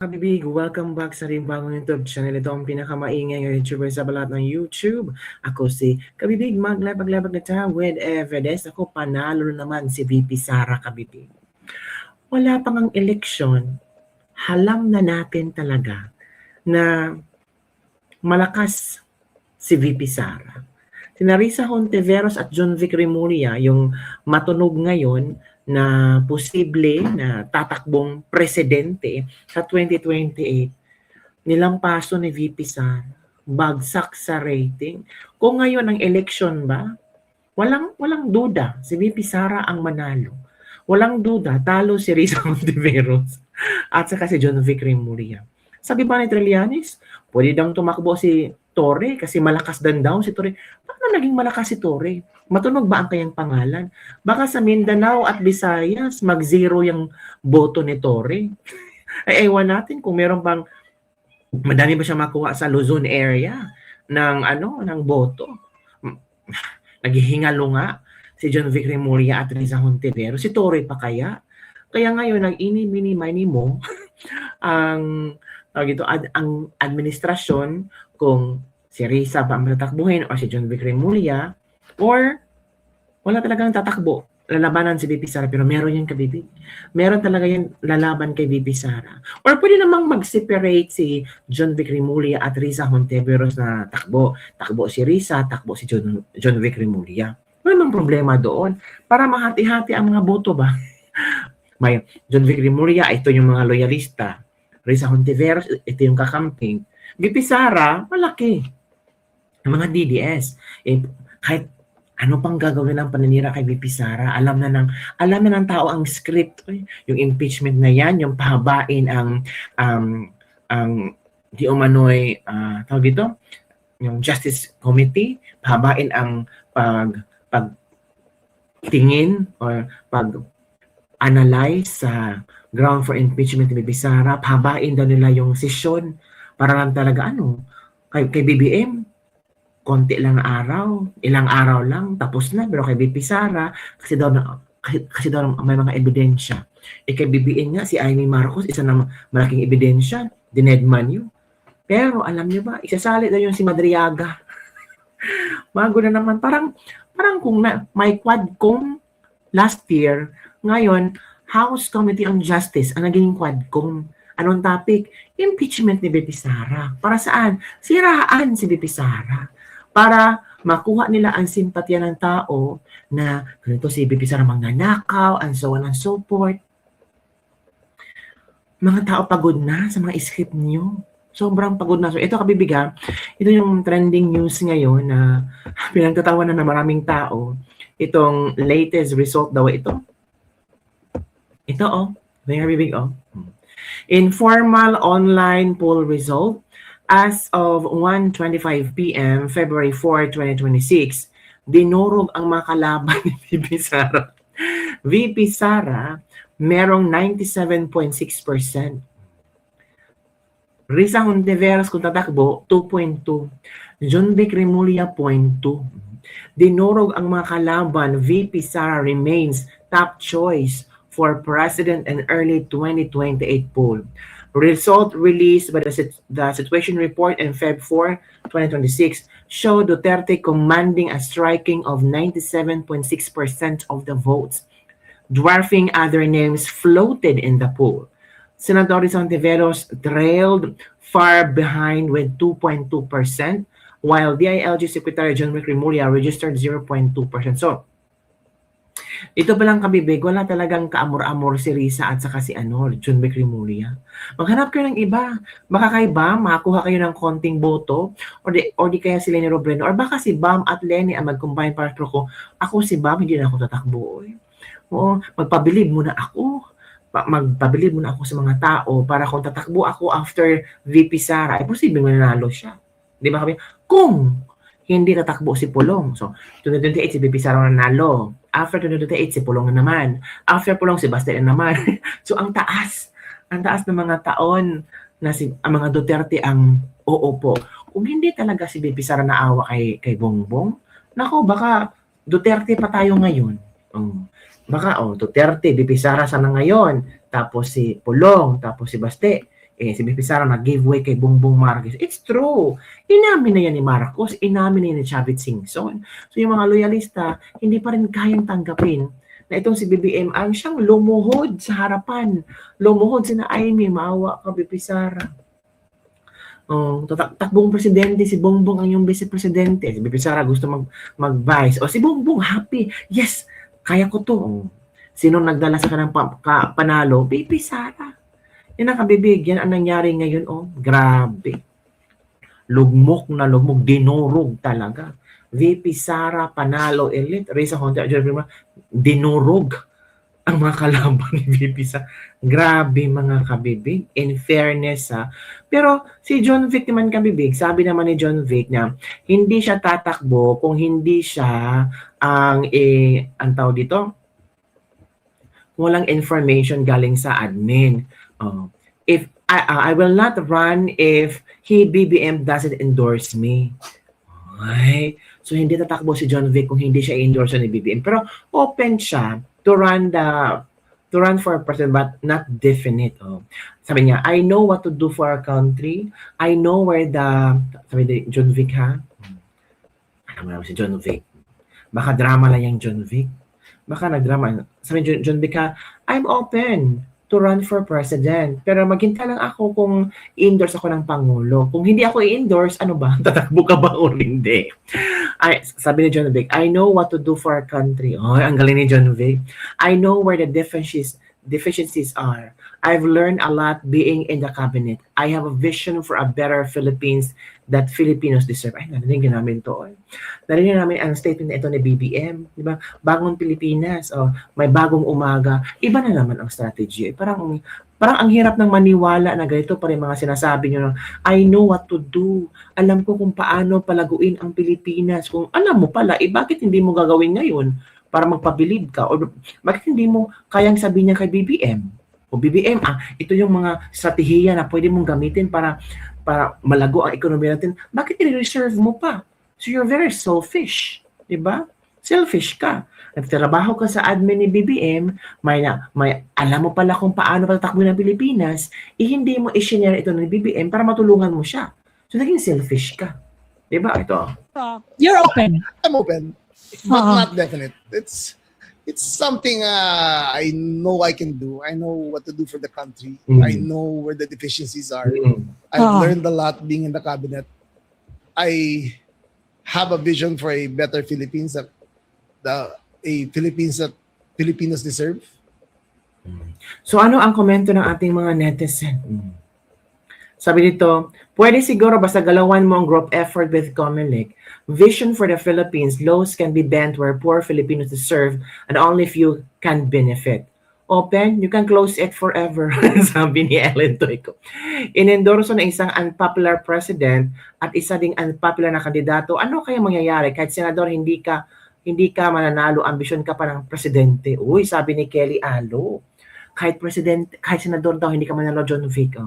Kabibig, welcome back sa rin bagong YouTube channel. Ito ang pinakamaingay ng YouTuber sa balat ng YouTube. Ako si Kabibig, maglabag-labag na tayo with evidence. Ako, panalo naman si VP Sara, Kabibig. Wala pang ang eleksyon, halam na natin talaga na malakas si VP Sara. Si Narisa Hontiveros at John Vic Remulla, yung matunog ngayon na posible na tatakbong presidente sa 2028, nilampaso ni VP Sara, bagsak sa rating. Kung ngayon ang election ba, walang duda, si VP Sara ang manalo. Walang duda, talo si Risa Hontiveros at saka si John Vic Remulla. Sabi ba ni Trillanes, pwede daw tumakbo si Torre kasi malakas din daw si Torre. Paano naging malakas si Torre? Matunog ba ang kanyang pangalan? Baka sa Mindanao at Visayas, mag-zero yung boto ni Torre. Ay ewan natin kung meron bang madami ba siya makuha sa Luzon area ng boto. Naghihingalo nga si John Vic Remulla at Risa Hontiveros. Si Torre pa kaya? Kaya ngayon, nag-ini-mini-mini mo ang administrasyon kung si Risa ba ang tatakbuhin o si John Vic Remulla or wala talagang tatakbo. Lalabanan si VP Sara pero meron yung kabibig. Meron talaga yung lalaban kay VP Sara. Or pwede namang mag-separate si John Vic Remulla at Risa Hontiveros na takbo. Takbo si Risa, takbo si John Vic Remulla. Wala namang problema doon. Para mahati-hati ang mga boto ba? May John Vic Remulla, ito yung mga loyalista. Risa Hontiveros, ito yung kakamping. VP Sara, malaki. Ang mga DDS. Kahit ano pang gagawin ng paninira kay VP Sara, alam na ng tao ang script. Yung impeachment na yan, yung pahabain ang di umano'y, tawag dito, yung Justice Committee, pahabain ang pagtingin or pag-analyze sa ground for impeachment ni VP Sara, pahabain daw nila yung session para lang talaga kay BBM, konti lang araw, ilang araw lang, tapos na. Pero kay VP Sara, kasi daw may mga ebidensya. Kay BBM nga, si Amy Marcos, isa na malaking ebidensya, dinedman yun. Pero alam niyo ba, isasali daw yung si Madriaga. Bago na naman, parang kung may quadcom last year, ngayon, House Committee on Justice ang naging quadcom. Anong topic? Impeachment ni VP Sara. Para saan? Siraan si VP Sara. Para makuha nila ang simpatya ng tao na ganito si VP Sara magnanakaw, and so on and so forth. Mga tao pagod na sa mga script niyo. Sobrang pagod na. So ito kabibiga, ito yung trending news ngayon na pinagtatawanan ng maraming tao. Itong latest result daw ito. Ito may kabibig Informal online poll result as of 1:25 p.m. February 4, 2026. Dinurog ang mga kalaban ni VP Sara. VP Sara merong 97.6%. Risa Hontiveros kung tatakbo 2.2. John Vic Remulla 0.2. Dinurog ang mga kalaban. VP Sara remains top choice for President and early 2028 poll. Result released by the Situation Report in Feb 4, 2026 showed Duterte commanding a striking of 97.6% of the votes, dwarfing other names floated in the poll. Senator Hontiveros trailed far behind with 2.2%, while DILG Secretary John Vic Remulla registered 0.2%. So, ito pa lang kabibig, wala talagang kaamor-amor si Risa at saka si John Vic Remulla. Maghanap kayo ng iba. Baka kay Bam, makakuha kayo ng konting boto, or di kaya si Leni Robredo, or baka si Bam at Leni ang mag-combine para ko. Ako si Bam, hindi na ako tatakbo. Oo, magpabilib muna ako. Magpabilib muna ako sa mga tao para kung tatakbo ako after VP Sara, ay posibleng mananalo siya. Di ba kami? Kung hindi tatakbo si Pulong. So, 2028 si VP Sara nanalo. After 2028 si Pulong na naman. After Pulong si Bastian na naman. So, ang taas ng mga taon na ang mga Duterte ang po. Kung hindi talaga si VP Sara naawa kay Bongbong, nako, baka Duterte pa tayo ngayon. Baka, Duterte, VP Sara sana ngayon, tapos si Pulong, tapos si Baste. si BP Sara nag-giveaway kay Bongbong Marcos. It's true. Inamin na yan ni Marcos, inamin na yan ni Chavit Singson. So yung mga loyalista, hindi pa rin kayang tanggapin na itong si BBM ang siyang lumuhod sa harapan. Lumuhod sina Amy, maawa ka BP Sara. Takbong presidente, si Bongbong ang yung vice-presidente. Si BP Sara gusto mag-vice. O si Bongbong happy. Yes, kaya ko to. Sino nagdala sa kanang panalo? BP Sara. Yan ang kabibigyan ang nangyari ngayon. Grabe. Lugmok na lugmok. Dinurog talaga. VP Sara panalo elite. Reza Honda, dinurog ang mga kalaban ni VP Sara. Grabe mga kabibig. In fairness Pero si John Vic naman kabibig, sabi naman ni John Vic na hindi siya tatakbo kung hindi siya ang tawag dito, walang information galing sa admin. If I will not run if BBM doesn't endorse me. Okay. So hindi tatakbo si John Vic kung hindi siya endorse ni BBM. Pero open siya to run for president but not definite. Sabi niya, I know what to do for our country. I know where sabi ni John Vic Alam mo si John Vic. Baka drama lang yung John Vic. Baka nagdrama. Sabi ni John Vic I'm open to run for president. Pero maghintay lang ako kung i-endorse ako ng Pangulo. Kung hindi ako i-endorse, ano ba? Tatakbo ka ba o hindi? Sabi ni John Vic, I know what to do for our country. Ang galing ni John Vic. I know where the deficiencies are. I've learned a lot being in the cabinet. I have a vision for a better Philippines that Filipinos deserve. Narinig namin to. Narinig namin ang statement na ito ni BBM. Di ba? Bagong Pilipinas. May bagong umaga. Iba na naman ang strategy. Parang ang hirap ng maniwala na ganito pa rin mga sinasabi nyo. I know what to do. Alam ko kung paano palaguin ang Pilipinas. Kung alam mo pala, bakit hindi mo gagawin ngayon para magpabilib ka? O bakit hindi mo kayang sabihin niya kay BBM? O BBM, ito yung mga strategiya na pwede mong gamitin para malago ang ekonomiya natin. Bakit i-reserve mo pa? So you're very selfish. Diba? Selfish ka. Nagtrabaho ka sa admin ni BBM, may alam mo pala kung paano patakbo ng Pilipinas, hindi mo i-share ito ng BBM para matulungan mo siya. So naging selfish ka. Diba? Ito. You're open. I'm open, but not definite. It's something I know I can do. I know what to do for the country. I know where the deficiencies are. I've learned a lot being in the cabinet. I have a vision for a better Philippines Philippines that Filipinos deserve. So ano ang komento ng ating mga netizen? Sabi dito, pwede siguro basta galawan mo ang group effort with Comelec. Vision for the Philippines, laws can be bent where poor Filipinos deserve and only few can benefit. Open, you can close it forever, sabi ni Ellen Toyko. Inendorso na isang unpopular president at isa ding unpopular na kandidato, ano kaya mangyayari kahit senador hindi ka mananalo, ambisyon ka pa ng presidente? Uy, sabi ni Kelly Alo, kahit senador daw hindi ka mananalo, John Vic.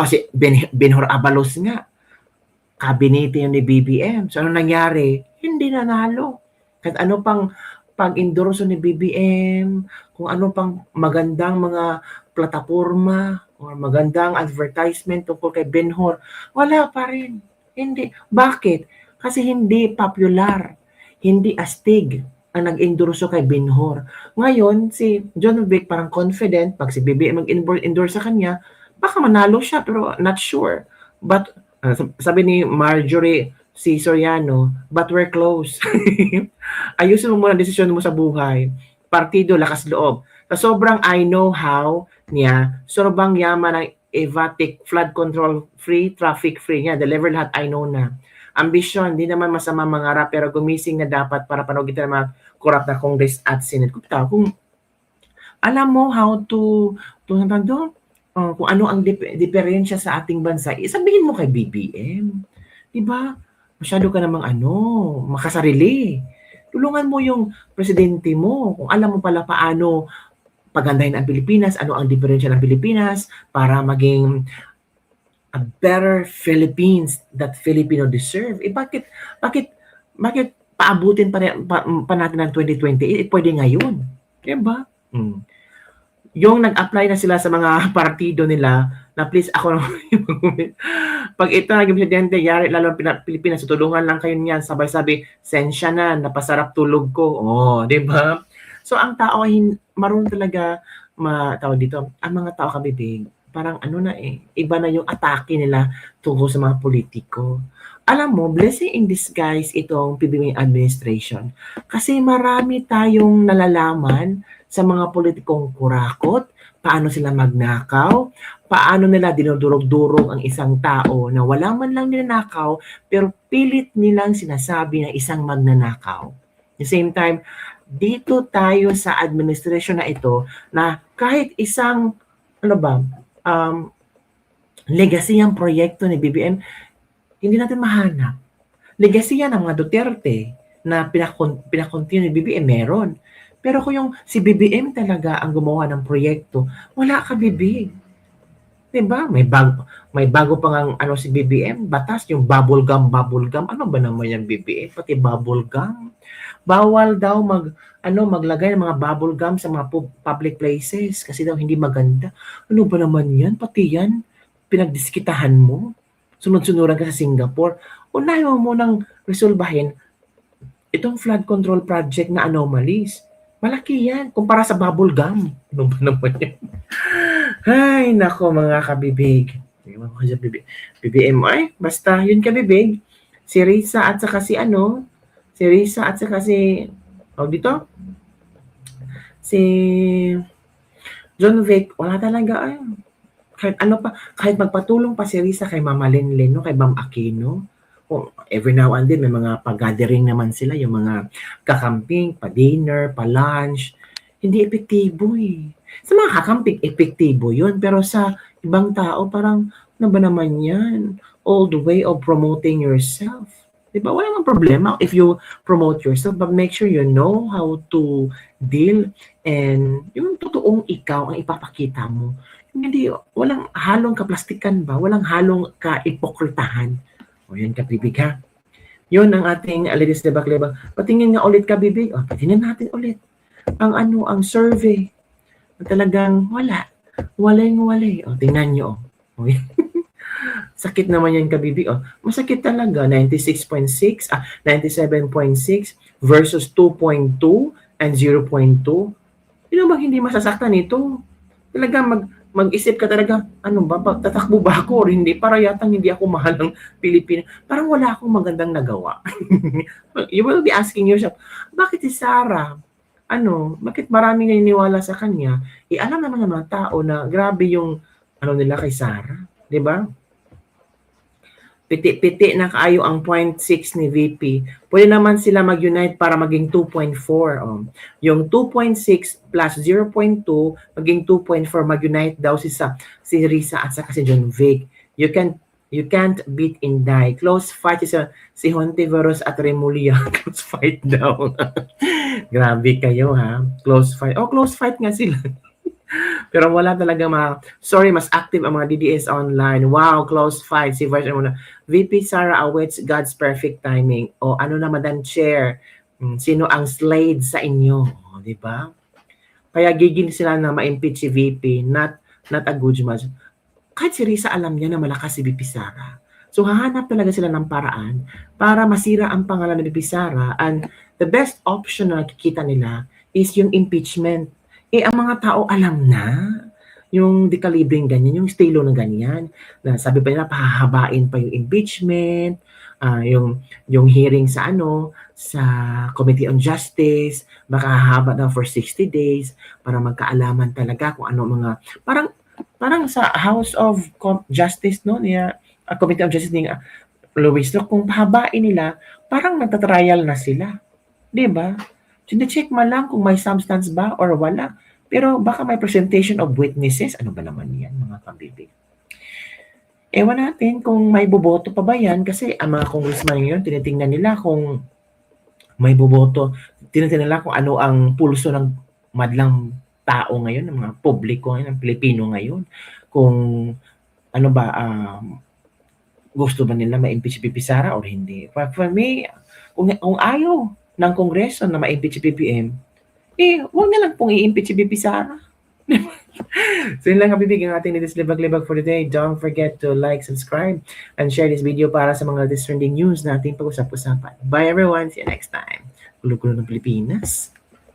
Si Benhur Abalos nga, kabinete yun ni BBM. So, ano nangyari? Hindi nanalo. Kahit ano pang pag-endorso ni BBM, kung ano pang magandang mga plataforma o magandang advertisement tungkol kay Benhur, wala pa rin. Hindi. Bakit? Kasi hindi popular. Hindi astig ang nag-endorso kay Benhur. Ngayon, si John Vic parang confident, pag si BBM mag-endorse sa kanya, baka manalo siya, pero not sure. But, sabi ni Marjorie C. Soriano, but we're close. Ayusin mo muna desisyon mo sa buhay. Partido, lakas loob. Sa sobrang I know how niya, sobrang yaman ng EVATIC, flood control free, traffic free niya. Deliver lahat, I know na. Ambisyon, hindi naman masama mangarap, pero gumising na dapat para panagutin ng mga korap na Congress at Senate. Kung alam mo how to kung ano ang diferensya sa ating bansa, sabihin mo kay BBM. Diba? Masyado ka namang makasarili. Tulungan mo yung presidente mo. Kung alam mo pala paano pagandahin ang Pilipinas, ano ang diferensya ng Pilipinas para maging a better Philippines that Filipino deserve. Bakit paabutin pa natin ng 2020? Pwede ngayon. Diba? Yung nag-apply na sila sa mga partido nila na please ako naman yung pag ito naging presidente, yari lalo ang Pilipinas, tutulungan lang kayo niyan, sabay-sabi, sensya na, napasarap tulog ko. Oh, di ba? So ang tao ay marunong talaga tawag dito, ang mga tao kabibig, parang ano na iba na yung atake nila tungkol sa mga politiko. Alam mo, blessing in disguise itong PBBM administration kasi marami tayong nalalaman sa mga politikong kurakot, paano sila magnakaw, paano nila dinudurog-durog ang isang tao na wala man lang ninanakaw pero pilit nilang sinasabi na isang magnanakaw. At the same time, dito tayo sa administration na ito na kahit isang legacy ang proyekto ni BBM, hindi natin mahanap. Legacy yan ng mga Duterte na pinakontinue ni BBM, meron. Pero kung yung si BBM talaga ang gumawa ng proyekto, wala ka bibig. Diba? May bago pang ang si BBM, batas yung bubble gum. Ano ba naman yung BBM? Pati bubble gum. Bawal daw maglagay ng mga bubble gum sa mga public places kasi daw hindi maganda. Ano ba naman yan? Pati yan, pinagdiskitahan mo. Sunod-sunuran ka sa Singapore. Unahin mo munang resolbahin itong flood control project na anomalies. Malaki yan kumpara sa bubble gum. Ano ba naman yan? Ay, nako mga kabibig. BBM ay, basta yun kabibig. Si Risa at saka si dito? Si John Vic, wala talaga kahit magpatulong pa si Risa kay Mama Lenlen, no, kay Ma'am Aquino. Every now and then may mga pag-gathering naman sila, yung mga kakamping, pa-dinner, pa-lunch. Hindi epektibo Sa mga kakamping, epektibo yun. Pero sa ibang tao, parang, ano ba naman yan? All the way of promoting yourself. Diba? Wala nang problema if you promote yourself, but make sure you know how to deal and yung totoong ikaw ang ipapakita mo. Hindi, walang halong kaplastikan ba? Walang halong ka-ipokritahan. O yan kabibig ha. Yun ang ating Ladies de Bacleba. Patingin nga ulit kabibig. O, patingin natin ulit. Ang survey. Talagang wala. Walay. O, tingnan nyo. O, sakit naman yan kabibig. O, masakit talaga. 96.6, 97.6 versus 2.2 and 0.2. Sino bang hindi masasaktan ito? Talagang mag-isip ka talaga, tatakbo ba ako or hindi? Para yatang hindi ako mahal ng Pilipinas. Parang wala akong magandang nagawa. You will be asking yourself, bakit si Sarah? Bakit maraming naniniwala sa kanya? Alam naman ng mga tao na grabe yung nila kay Sarah. Diba? Piti-piti na kaayo ang 0.6 ni VP. Pwede naman sila mag-unite para maging 2.4. Yung 2.6 plus 0.2 maging 2.4 mag-unite daw si Risa at saka si John Vic. You can't beat Inday. Close fight si Hontiveros at Remulia. Close fight daw. Grabe kayo ha. Close fight. Close fight nga sila. Pero wala talaga sorry, mas active ang mga DDS online. Wow, close fight. Si Vice muna. VP Sara awaits God's perfect timing. Madam Chair? Sino ang slade sa inyo? Di ba? Kaya gigil sila na ma-impeach si VP, not a good match. Kahit si Risa alam niya na malakas si VP Sara. So hahanap talaga sila ng paraan para masira ang pangalan ni VP Sara, and the best option na nakikita nila is yung impeachment. Ang mga tao alam na yung dekalibring ganyan, yung estilo na ganyan. Na sabi pa nila, pahahabain pa yung impeachment, yung hearing sa Committee on Justice, baka hahaba na for 60 days para magkaalaman talaga kung mga, parang sa House of Justice, no, Committee on Justice ni Luis, kung pahabain nila, parang nagtatrial na sila. Diba? Sine-check man lang kung may substance ba or wala. Pero baka may presentation of witnesses. Ano ba naman yan, mga kabibig? Ewan natin kung may boboto pa ba yan kasi ang mga congressman ngayon, tinitingnan nila kung may boboto. Tinitingnan nila kung ano ang pulso ng madlang tao ngayon, ng mga publiko ngayon, ng Pilipino ngayon. Kung gusto ba nila ma-impeach si VP Sara or hindi. For me, kung ayaw ng Kongreso na ma-impeach si BBM, huwag na lang pong i-impeach si VP Sara. So yun lang kabibig ang ating latest libag-libag for today. Don't forget to like, subscribe, and share this video para sa mga latest trending news na ating pag-usap-usapan. Bye everyone! See you next time. Gulo-gulo ng Pilipinas.